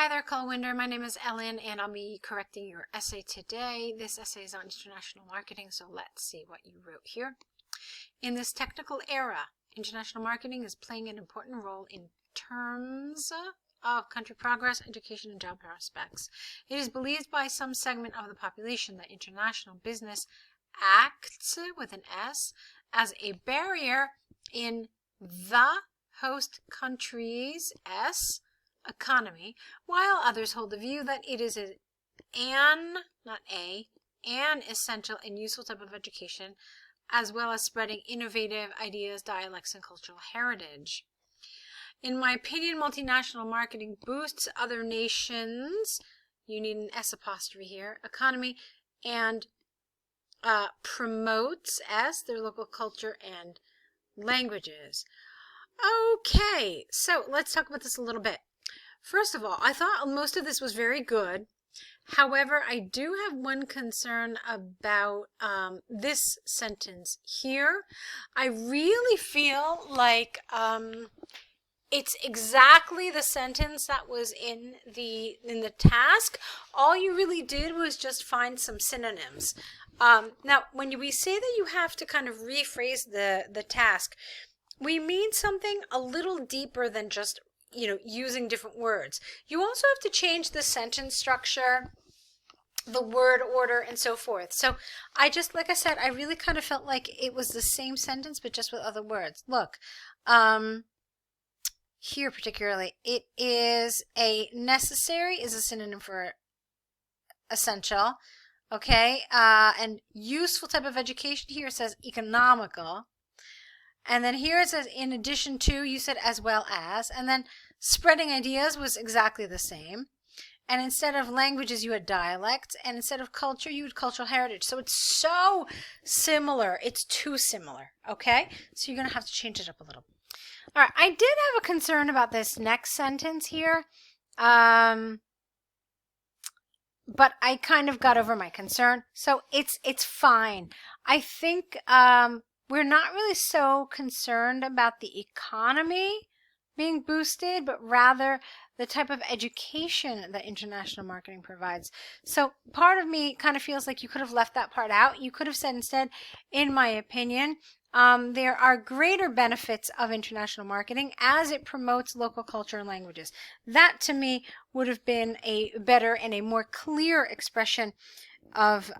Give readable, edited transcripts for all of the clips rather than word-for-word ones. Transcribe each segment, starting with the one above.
Hi there, Kulwinder. My name is Ellen, and I'll be correcting your essay today. This essay is on international marketing, so let's see what you wrote here. In this technical era, international marketing is playing an important role in terms of country progress, education, and job prospects. It is believed by some segment of the population that international business acts, with an S, as a barrier in the host country's economy, while others hold the view that it is an essential and useful type of education, as well as spreading innovative ideas, dialects, and cultural heritage. In my opinion, multinational marketing boosts other nations, you need an S apostrophe here, economy, and promotes their local culture and languages. Okay, so let's talk about this a little bit. First of all, I thought most of this was very good. However, I do have one concern about this sentence here. I really feel like it's exactly the sentence that was in the task. All you really did was just find some synonyms. Now, when we say that you have to kind of rephrase the task, we mean something a little deeper than just using different words. You also have to change the sentence structure, the word order, and so forth. So like I said, I really kind of felt like it was the same sentence but just with other words. Look, here particularly, it is necessary is a synonym for essential, okay? And useful type of education here says economical. And then here it says in addition to, you said as well as, and then spreading ideas was exactly the same. And instead of languages, you had dialects, and instead of culture, you had cultural heritage. So it's so similar. It's too similar, okay? So you're going to have to change it up a little. All right, I did have a concern about this next sentence here, but I kind of got over my concern. So it's fine. I think we're not really so concerned about the economy being boosted, but rather the type of education that international marketing provides. So part of me kind of feels like you could have left that part out. You could have said instead, in my opinion, there are greater benefits of international marketing as it promotes local culture and languages. That to me would have been a better and a more clear expression of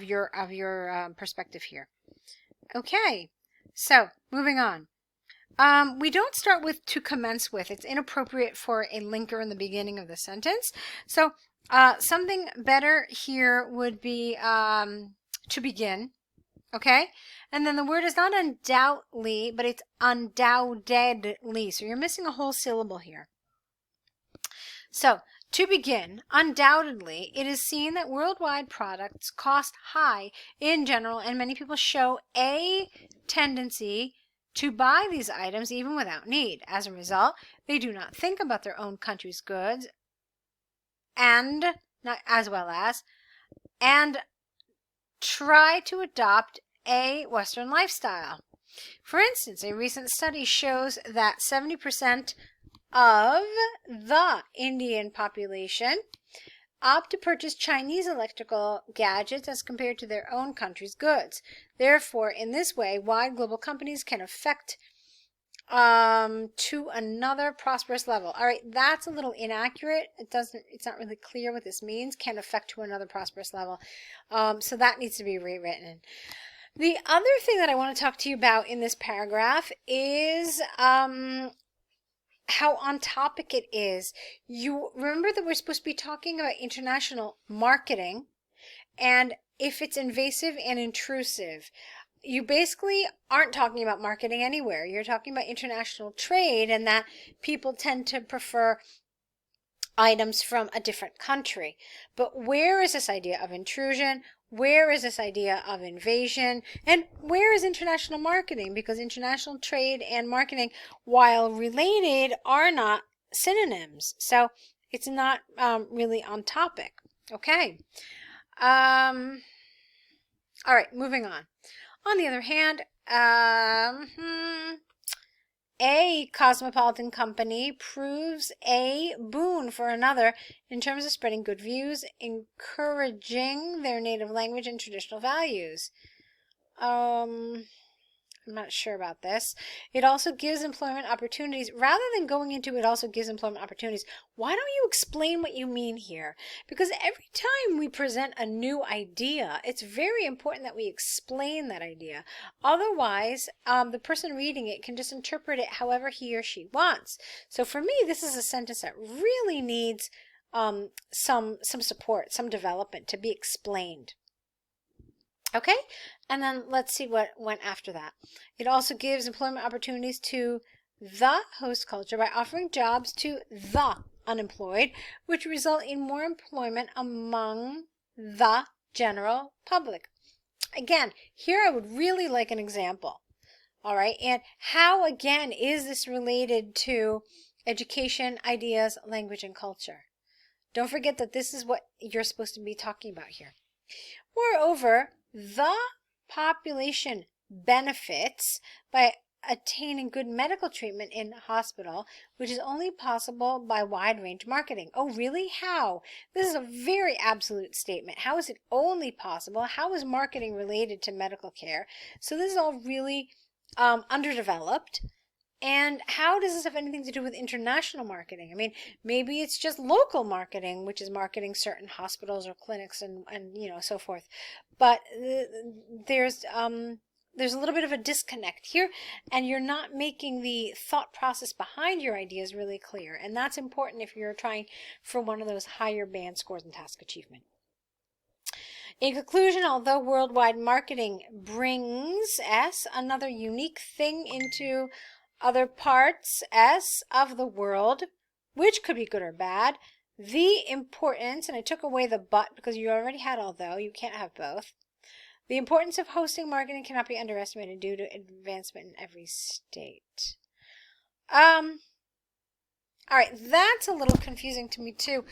your perspective here. Okay, so moving on. We don't start with to commence with. It's inappropriate for a linker in the beginning of the sentence. So something better here would be to begin. Okay, and then the word is not undoubtedly, but it's undoubtedly. So you're missing a whole syllable here. So to begin, undoubtedly, it is seen that worldwide products cost high in general, and many people show a tendency to buy these items even without need. As a result, they do not think about their own country's goods and try to adopt a Western lifestyle. For instance, a recent study shows that 70% of the Indian population opt to purchase Chinese electrical gadgets as compared to their own country's goods. Therefore, in this way, wide global companies can affect to another prosperous level. All right, that's a little inaccurate. It's not really clear what this means. Can affect to another prosperous level. So that needs to be rewritten. The other thing that I want to talk to you about in this paragraph is how on topic it is. You remember that we're supposed to be talking about international marketing, and if it's invasive and intrusive, you basically aren't talking about marketing anywhere. You're talking about international trade, and that people tend to prefer items from a different country. But where is this idea of intrusion? Where is this idea of invasion? And where is international marketing? Because international trade and marketing, while related, are not synonyms. So it's not really on topic. Okay. All right, moving on. On the other hand, a cosmopolitan company proves a boon for another in terms of spreading good views, encouraging their native language and traditional values. I'm not sure about this. It also gives employment opportunities. Rather than going into it also gives employment opportunities, why don't you explain what you mean here? Because every time we present a new idea, it's very important that we explain that idea. Otherwise, the person reading it can just interpret it however he or she wants. So for me, this is a sentence that really needs some support, some development to be explained. Okay, and then let's see what went after that. It also gives employment opportunities to the host culture by offering jobs to the unemployed, which result in more employment among the general public. Again, here I would really like an example. All right, and how again is this related to education, ideas, language, and culture? Don't forget that this is what you're supposed to be talking about here. Moreover, the population benefits by attaining good medical treatment in hospital, which is only possible by wide-range marketing. Oh, really? How? This is a very absolute statement. How is it only possible? How is marketing related to medical care? So this is all really underdeveloped. And how does this have anything to do with international marketing? I mean, maybe it's just local marketing, which is marketing certain hospitals or clinics and so forth. But there's a little bit of a disconnect here, and you're not making the thought process behind your ideas really clear. And that's important if you're trying for one of those higher band scores in task achievement. In conclusion, although worldwide marketing brings another unique thing into other parts of the world, which could be good or bad, the importance, and I took away the but because you already had although, you can't have both. The importance of hosting marketing cannot be underestimated due to advancement in every state. All right, that's a little confusing to me too.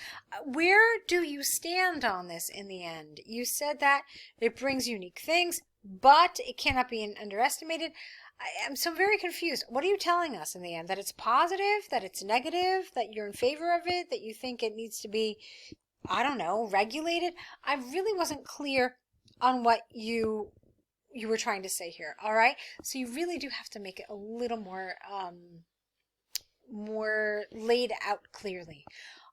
Where do you stand on this in the end? You said that it brings unique things, but it cannot be underestimated. I'm so very confused. What are you telling us in the end? That it's positive, that it's negative, that you're in favor of it, that you think it needs to be, I don't know, regulated? I really wasn't clear on what you were trying to say here, all right? So you really do have to make it a little more laid out clearly.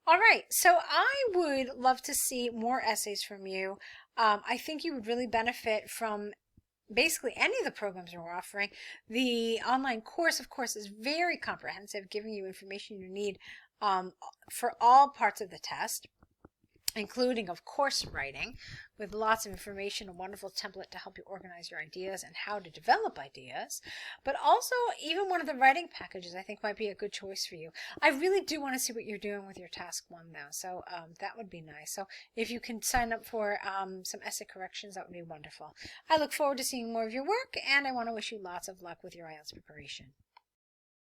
All right, so I would love to see more essays from you. I think you would really benefit from basically any of the programs we're offering. The online course, of course, is very comprehensive, giving you information you need for all parts of the test, including, of course, writing, with lots of information, a wonderful template to help you organize your ideas and how to develop ideas. But also, even one of the writing packages I think might be a good choice for you. I really do want to see what you're doing with your task 1 though, so that would be nice. So if you can sign up for some essay corrections, that would be wonderful. I look forward to seeing more of your work, and I want to wish you lots of luck with your IELTS preparation.